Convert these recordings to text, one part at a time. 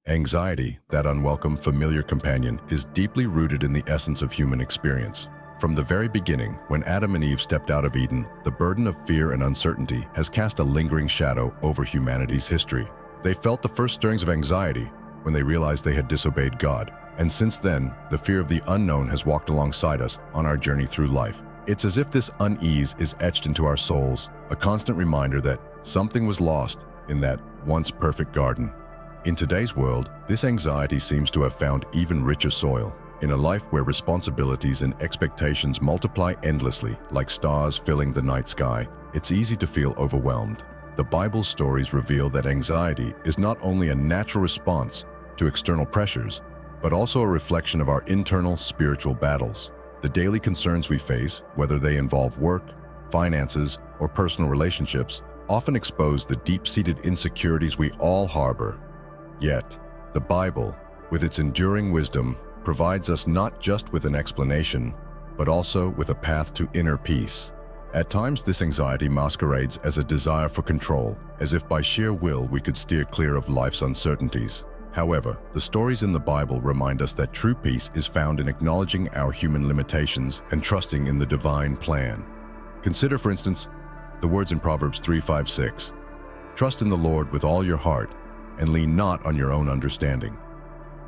Anxiety, that unwelcome, familiar companion, is deeply rooted in the essence of human experience. From the very beginning, when Adam and Eve stepped out of Eden, the burden of fear and uncertainty has cast a lingering shadow over humanity's history. They felt the first stirrings of anxiety when they realized they had disobeyed God. And since then, the fear of the unknown has walked alongside us on our journey through life. It's as if this unease is etched into our souls, a constant reminder that something was lost in that once perfect garden. In today's world, this anxiety seems to have found even richer soil. In a life where responsibilities and expectations multiply endlessly, like stars filling the night sky, it's easy to feel overwhelmed. The Bible's stories reveal that anxiety is not only a natural response to external pressures, but also a reflection of our internal spiritual battles. The daily concerns we face, whether they involve work, finances, or personal relationships, often expose the deep-seated insecurities we all harbor. Yet, the Bible, with its enduring wisdom, provides us not just with an explanation, but also with a path to inner peace. At times, this anxiety masquerades as a desire for control, as if by sheer will we could steer clear of life's uncertainties. However, the stories in the Bible remind us that true peace is found in acknowledging our human limitations and trusting in the divine plan. Consider, for instance, the words in Proverbs 3:5-6. Trust in the Lord with all your heart, and lean not on your own understanding.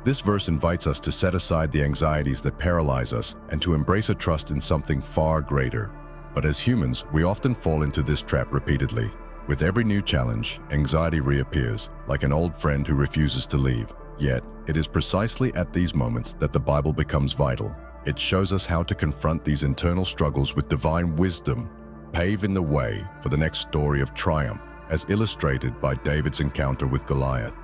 This verse invites us to set aside the anxieties that paralyze us and to embrace a trust in something far greater. But as humans, we often fall into this trap repeatedly. With every new challenge, anxiety reappears, like an old friend who refuses to leave. Yet, it is precisely at these moments that the Bible becomes vital. It shows us how to confront these internal struggles with divine wisdom, paving the way for the next story of triumph, as illustrated by David's encounter with Goliath.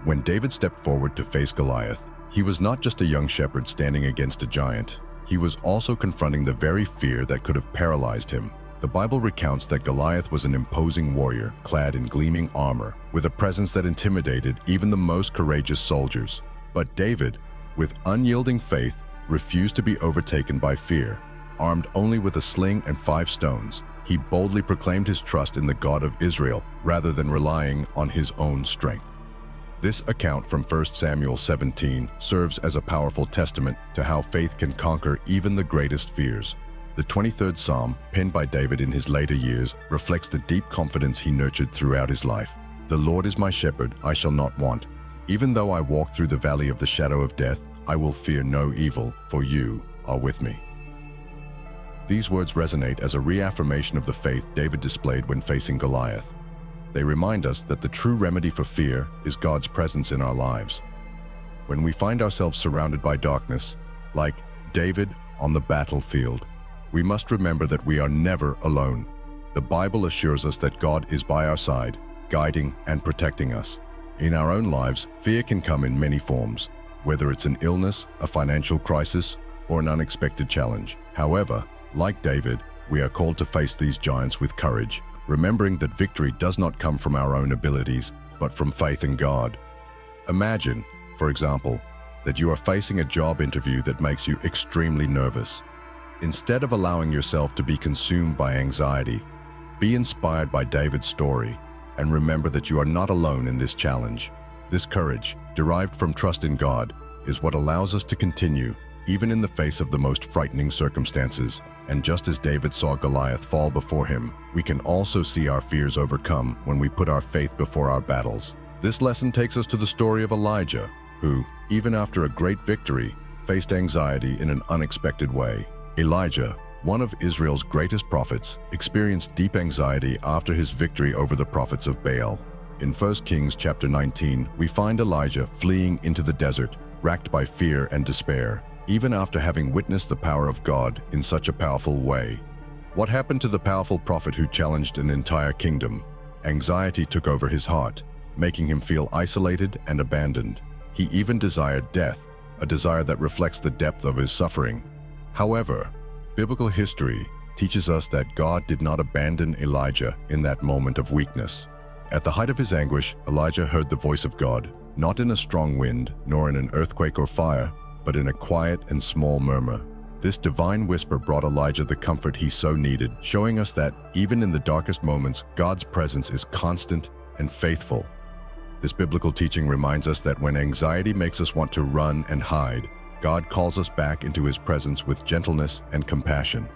When David stepped forward to face Goliath, he was not just a young shepherd standing against a giant. He was also confronting the very fear that could have paralyzed him. The Bible recounts that Goliath was an imposing warrior, clad in gleaming armor, with a presence that intimidated even the most courageous soldiers. But David, with unyielding faith, refused to be overtaken by fear. Armed only with a sling and 5 stones, he boldly proclaimed his trust in the God of Israel, rather than relying on his own strength. This account from 1 Samuel 17 serves as a powerful testament to how faith can conquer even the greatest fears. The 23rd Psalm, penned by David in his later years, reflects the deep confidence he nurtured throughout his life. The Lord is my shepherd, I shall not want. Even though I walk through the valley of the shadow of death, I will fear no evil, for you are with me. These words resonate as a reaffirmation of the faith David displayed when facing Goliath. They remind us that the true remedy for fear is God's presence in our lives. When we find ourselves surrounded by darkness, like David on the battlefield, we must remember that we are never alone. The Bible assures us that God is by our side, guiding and protecting us. In our own lives, fear can come in many forms, whether it's an illness, a financial crisis, or an unexpected challenge. However, like David, we are called to face these giants with courage, remembering that victory does not come from our own abilities, but from faith in God. Imagine, for example, that you are facing a job interview that makes you extremely nervous. Instead of allowing yourself to be consumed by anxiety, be inspired by David's story and remember that you are not alone in this challenge. This courage, derived from trust in God, is what allows us to continue, even in the face of the most frightening circumstances. And just as David saw Goliath fall before him, we can also see our fears overcome when we put our faith before our battles. This lesson takes us to the story of Elijah, who, even after a great victory, faced anxiety in an unexpected way. Elijah, one of Israel's greatest prophets, experienced deep anxiety after his victory over the prophets of Baal. In 1 Kings chapter 19, we find Elijah fleeing into the desert, racked by fear and despair, even after having witnessed the power of God in such a powerful way. What happened to the powerful prophet who challenged an entire kingdom? Anxiety took over his heart, making him feel isolated and abandoned. He even desired death, a desire that reflects the depth of his suffering. However, biblical history teaches us that God did not abandon Elijah in that moment of weakness. At the height of his anguish, Elijah heard the voice of God, not in a strong wind, nor in an earthquake or fire, but in a quiet and small murmur. This divine whisper brought Elijah the comfort he so needed, showing us that even in the darkest moments, God's presence is constant and faithful. This biblical teaching reminds us that when anxiety makes us want to run and hide, God calls us back into His presence with gentleness and compassion.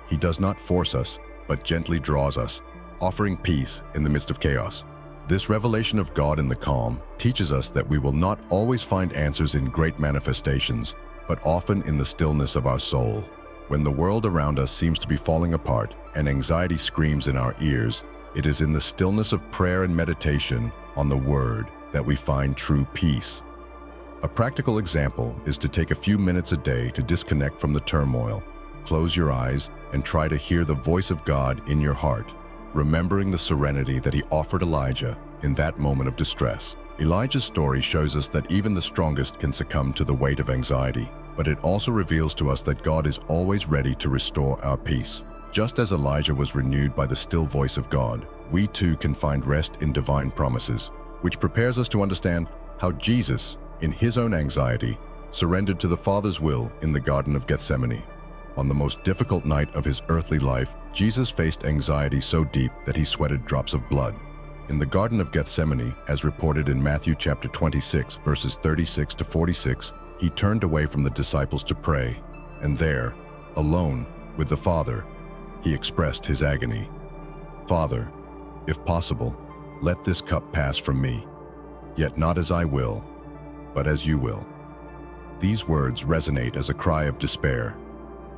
He does not force us, but gently draws us, offering peace in the midst of chaos. This revelation of God in the calm teaches us that we will not always find answers in great manifestations, but often in the stillness of our soul. When the world around us seems to be falling apart and anxiety screams in our ears, it is in the stillness of prayer and meditation on the Word that we find true peace. A practical example is to take a few minutes a day to disconnect from the turmoil. Close your eyes and try to hear the voice of God in your heart, remembering the serenity that He offered Elijah in that moment of distress. Elijah's story shows us that even the strongest can succumb to the weight of anxiety, but it also reveals to us that God is always ready to restore our peace. Just as Elijah was renewed by the still voice of God, we too can find rest in divine promises, which prepares us to understand how Jesus, in His own anxiety, surrendered to the Father's will in the Garden of Gethsemane. On the most difficult night of His earthly life, Jesus faced anxiety so deep that He sweated drops of blood. In the Garden of Gethsemane, as reported in Matthew chapter 26, verses 36 to 46, He turned away from the disciples to pray, and there, alone with the Father, He expressed His agony. "Father, if possible, let this cup pass from me, yet not as I will, but as you will." These words resonate as a cry of despair,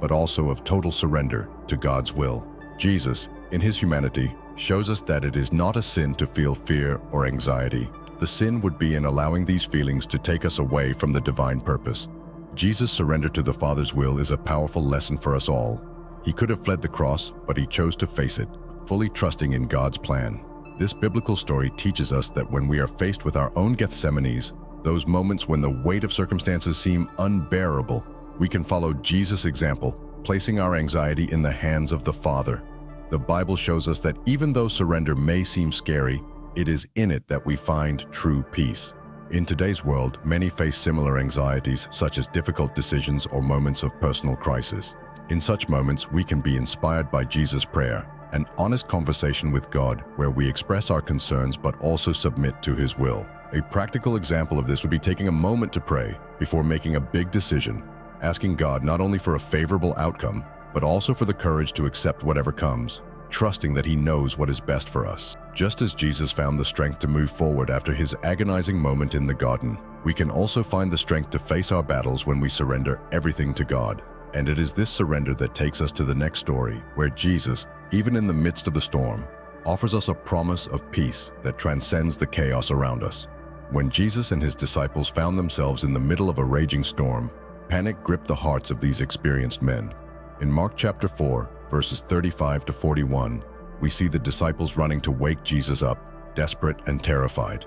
but also of total surrender to God's will. Jesus, in His humanity, shows us that it is not a sin to feel fear or anxiety. The sin would be in allowing these feelings to take us away from the divine purpose. Jesus' surrender to the Father's will is a powerful lesson for us all. He could have fled the cross, but He chose to face it, fully trusting in God's plan. This biblical story teaches us that when we are faced with our own Gethsemanes, those moments when the weight of circumstances seem unbearable, we can follow Jesus' example, placing our anxiety in the hands of the Father. The Bible shows us that even though surrender may seem scary, it is in it that we find true peace. In today's world, many face similar anxieties, such as difficult decisions or moments of personal crisis. In such moments, we can be inspired by Jesus' prayer, an honest conversation with God where we express our concerns but also submit to His will. A practical example of this would be taking a moment to pray before making a big decision, asking God not only for a favorable outcome, but also for the courage to accept whatever comes, trusting that He knows what is best for us. Just as Jesus found the strength to move forward after His agonizing moment in the garden, we can also find the strength to face our battles when we surrender everything to God. And it is this surrender that takes us to the next story, where Jesus, even in the midst of the storm, offers us a promise of peace that transcends the chaos around us. When Jesus and His disciples found themselves in the middle of a raging storm, panic gripped the hearts of these experienced men. In Mark chapter 4, verses 35 to 41, we see the disciples running to wake Jesus up, desperate and terrified.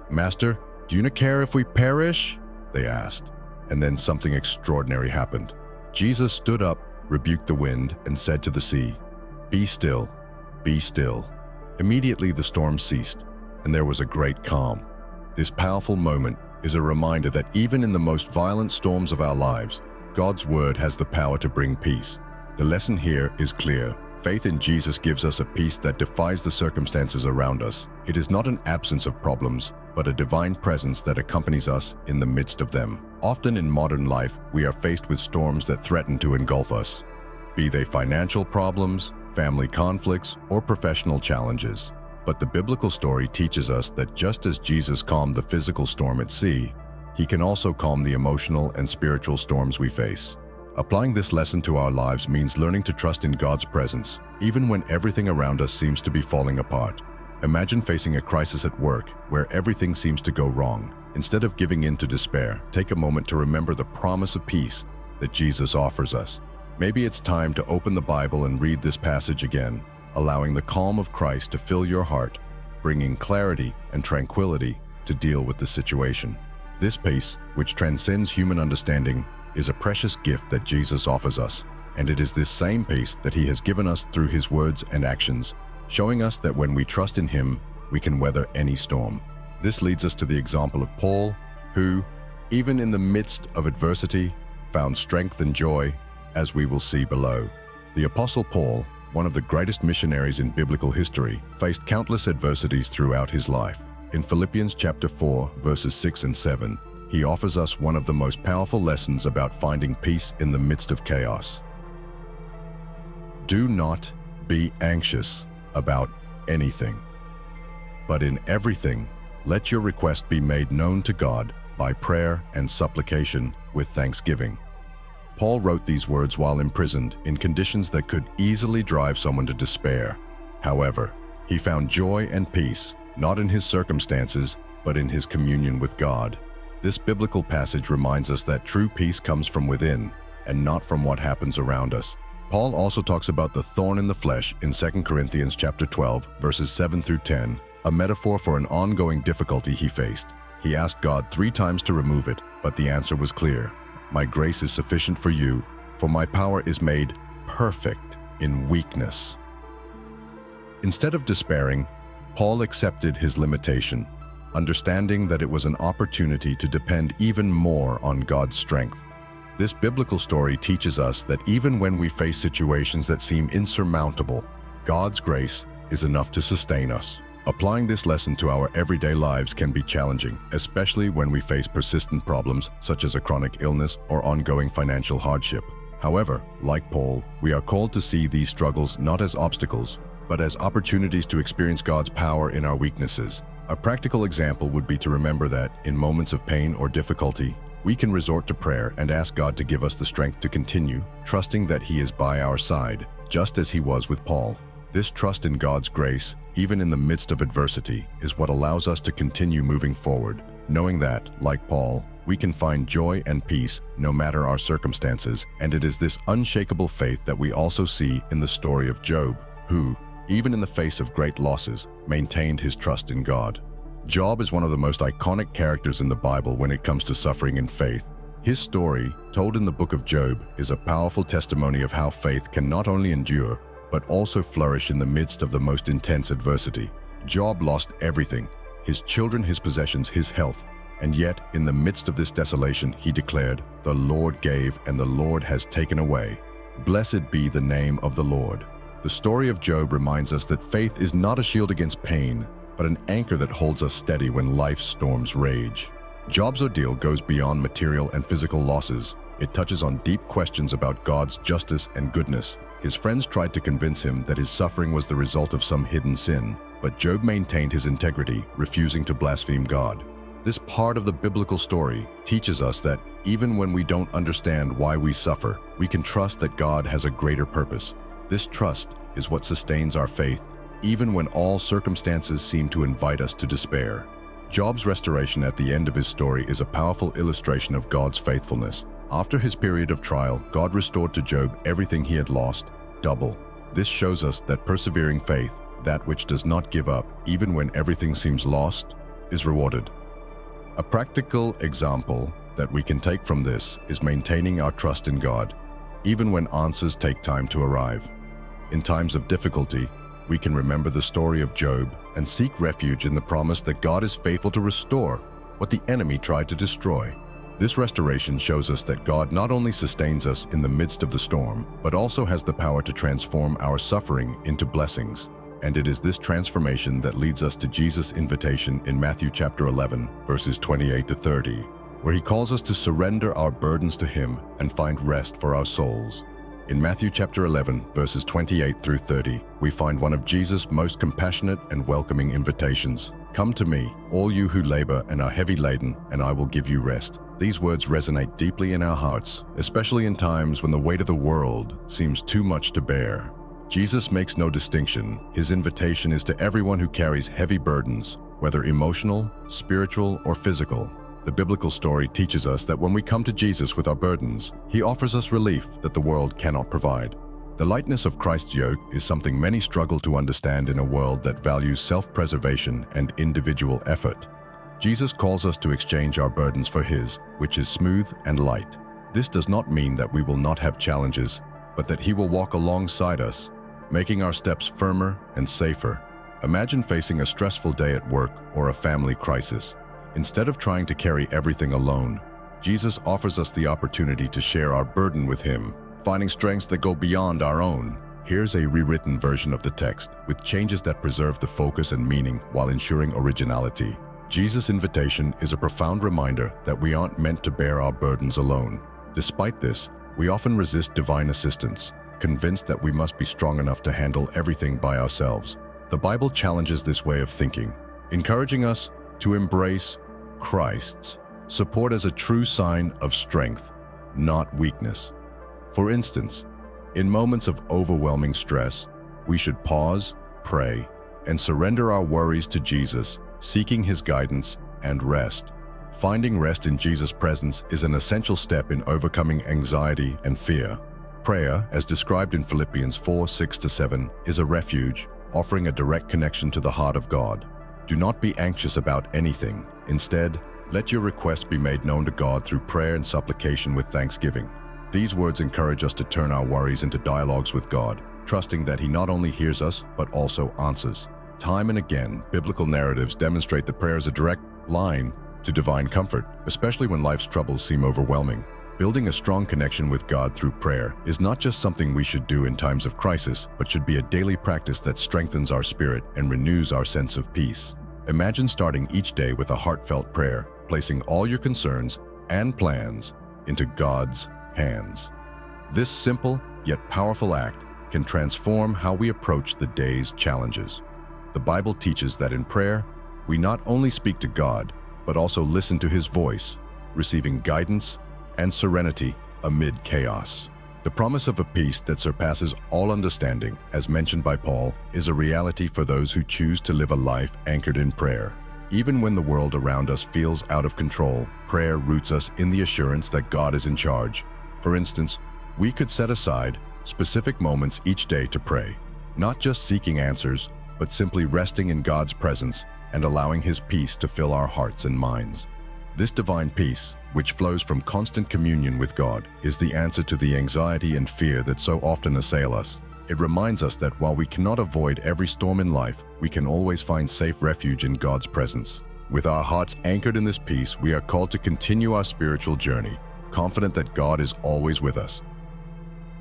"Master, do you not care if we perish?" they asked. And then something extraordinary happened. Jesus stood up, rebuked the wind, and said to the sea, "Be still, be still." Immediately the storm ceased, and there was a great calm. This powerful moment is a reminder that even in the most violent storms of our lives, God's word has the power to bring peace. The lesson here is clear. Faith in Jesus gives us a peace that defies the circumstances around us. It is not an absence of problems, but a divine presence that accompanies us in the midst of them. Often in modern life, we are faced with storms that threaten to engulf us, be they financial problems, family conflicts, or professional challenges. But the biblical story teaches us that just as Jesus calmed the physical storm at sea, He can also calm the emotional and spiritual storms we face. Applying this lesson to our lives means learning to trust in God's presence, even when everything around us seems to be falling apart. Imagine facing a crisis at work where everything seems to go wrong. Instead of giving in to despair, take a moment to remember the promise of peace that Jesus offers us. Maybe it's time to open the Bible and read this passage again, allowing the calm of Christ to fill your heart, bringing clarity and tranquility to deal with the situation. This peace, which transcends human understanding, is a precious gift that Jesus offers us, and it is this same peace that He has given us through His words and actions, showing us that when we trust in Him, we can weather any storm. This leads us to the example of Paul, who, even in the midst of adversity, found strength and joy, as we will see below. The Apostle Paul, one of the greatest missionaries in biblical history, faced countless adversities throughout his life. In Philippians chapter 4, verses 6 and 7, he offers us one of the most powerful lessons about finding peace in the midst of chaos. Do not be anxious about anything, but in everything, let your request be made known to God by prayer and supplication with thanksgiving. Paul wrote these words while imprisoned in conditions that could easily drive someone to despair. However, he found joy and peace, not in his circumstances, but in his communion with God. This biblical passage reminds us that true peace comes from within and not from what happens around us. Paul also talks about the thorn in the flesh in 2 Corinthians chapter 12, verses 7 through 10, a metaphor for an ongoing difficulty he faced. He asked God 3 times to remove it, but the answer was clear. My grace is sufficient for you, for my power is made perfect in weakness. Instead of despairing, Paul accepted his limitation, understanding that it was an opportunity to depend even more on God's strength. This biblical story teaches us that even when we face situations that seem insurmountable, God's grace is enough to sustain us. Applying this lesson to our everyday lives can be challenging, especially when we face persistent problems such as a chronic illness or ongoing financial hardship. However, like Paul, we are called to see these struggles not as obstacles, but as opportunities to experience God's power in our weaknesses. A practical example would be to remember that, in moments of pain or difficulty, we can resort to prayer and ask God to give us the strength to continue, trusting that He is by our side, just as He was with Paul. This trust in God's grace, even in the midst of adversity, is what allows us to continue moving forward, knowing that, like Paul, we can find joy and peace no matter our circumstances, and it is this unshakable faith that we also see in the story of Job, who, even in the face of great losses, maintained his trust in God. Job is one of the most iconic characters in the Bible when it comes to suffering and faith. His story, told in the book of Job, is a powerful testimony of how faith can not only endure, but also flourish in the midst of the most intense adversity. Job lost everything: his children, his possessions, his health. And yet, in the midst of this desolation, he declared, "The Lord gave, and the Lord has taken away. Blessed be the name of the Lord." The story of Job reminds us that faith is not a shield against pain, but an anchor that holds us steady when life's storms rage. Job's ordeal goes beyond material and physical losses. It touches on deep questions about God's justice and goodness. His friends tried to convince him that his suffering was the result of some hidden sin, but Job maintained his integrity, refusing to blaspheme God. This part of the biblical story teaches us that even when we don't understand why we suffer, we can trust that God has a greater purpose. This trust is what sustains our faith, even when all circumstances seem to invite us to despair. Job's restoration at the end of his story is a powerful illustration of God's faithfulness. After his period of trial, God restored to Job everything he had lost, double. This shows us that persevering faith, that which does not give up even when everything seems lost, is rewarded. A practical example that we can take from this is maintaining our trust in God, even when answers take time to arrive. In times of difficulty, we can remember the story of Job and seek refuge in the promise that God is faithful to restore what the enemy tried to destroy. This restoration shows us that God not only sustains us in the midst of the storm, but also has the power to transform our suffering into blessings. And it is this transformation that leads us to Jesus' invitation in Matthew chapter 11, verses 28 to 30, where he calls us to surrender our burdens to him and find rest for our souls. In Matthew chapter 11, verses 28 through 30, we find one of Jesus' most compassionate and welcoming invitations. "Come to me, all you who labor and are heavy laden, and I will give you rest." These words resonate deeply in our hearts, especially in times when the weight of the world seems too much to bear. Jesus makes no distinction. His invitation is to everyone who carries heavy burdens, whether emotional, spiritual, or physical. The biblical story teaches us that when we come to Jesus with our burdens, he offers us relief that the world cannot provide. The lightness of Christ's yoke is something many struggle to understand in a world that values self-preservation and individual effort. Jesus calls us to exchange our burdens for his, which is smooth and light. This does not mean that we will not have challenges, but that he will walk alongside us, making our steps firmer and safer. Imagine facing a stressful day at work or a family crisis. Instead of trying to carry everything alone, Jesus offers us the opportunity to share our burden with him, finding strengths that go beyond our own. Here's a rewritten version of the text with changes that preserve the focus and meaning while ensuring originality. Jesus' invitation is a profound reminder that we aren't meant to bear our burdens alone. Despite this, we often resist divine assistance, convinced that we must be strong enough to handle everything by ourselves. The Bible challenges this way of thinking, encouraging us to embrace Christ's support as a true sign of strength, not weakness. For instance, in moments of overwhelming stress, we should pause, pray, and surrender our worries to Jesus, seeking His guidance and rest. Finding rest in Jesus' presence is an essential step in overcoming anxiety and fear. Prayer, as described in Philippians 4:6-7, is a refuge, offering a direct connection to the heart of God. Do not be anxious about anything. Instead, let your requests be made known to God through prayer and supplication with thanksgiving. These words encourage us to turn our worries into dialogues with God, trusting that He not only hears us, but also answers. Time and again, biblical narratives demonstrate that prayer is a direct line to divine comfort, especially when life's troubles seem overwhelming. Building a strong connection with God through prayer is not just something we should do in times of crisis, but should be a daily practice that strengthens our spirit and renews our sense of peace. Imagine starting each day with a heartfelt prayer, placing all your concerns and plans into God's hands. This simple yet powerful act can transform how we approach the day's challenges. The Bible teaches that in prayer, we not only speak to God, but also listen to His voice, receiving guidance and serenity amid chaos. The promise of a peace that surpasses all understanding, as mentioned by Paul, is a reality for those who choose to live a life anchored in prayer. Even when the world around us feels out of control, prayer roots us in the assurance that God is in charge. For instance, we could set aside specific moments each day to pray, not just seeking answers, but simply resting in God's presence and allowing His peace to fill our hearts and minds. This divine peace, which flows from constant communion with God, is the answer to the anxiety and fear that so often assail us. It reminds us that while we cannot avoid every storm in life, we can always find safe refuge in God's presence. With our hearts anchored in this peace, we are called to continue our spiritual journey, confident that God is always with us.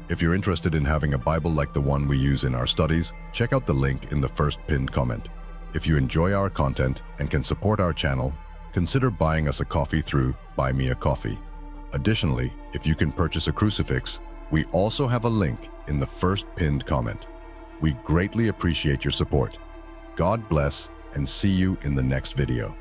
If you're interested in having a Bible like the one we use in our studies, check out the link in the first pinned comment. If you enjoy our content and can support our channel, consider buying us a coffee through Buy Me a Coffee. Additionally, if you can purchase a crucifix, we also have a link in the first pinned comment. We greatly appreciate your support. God bless, and see you in the next video.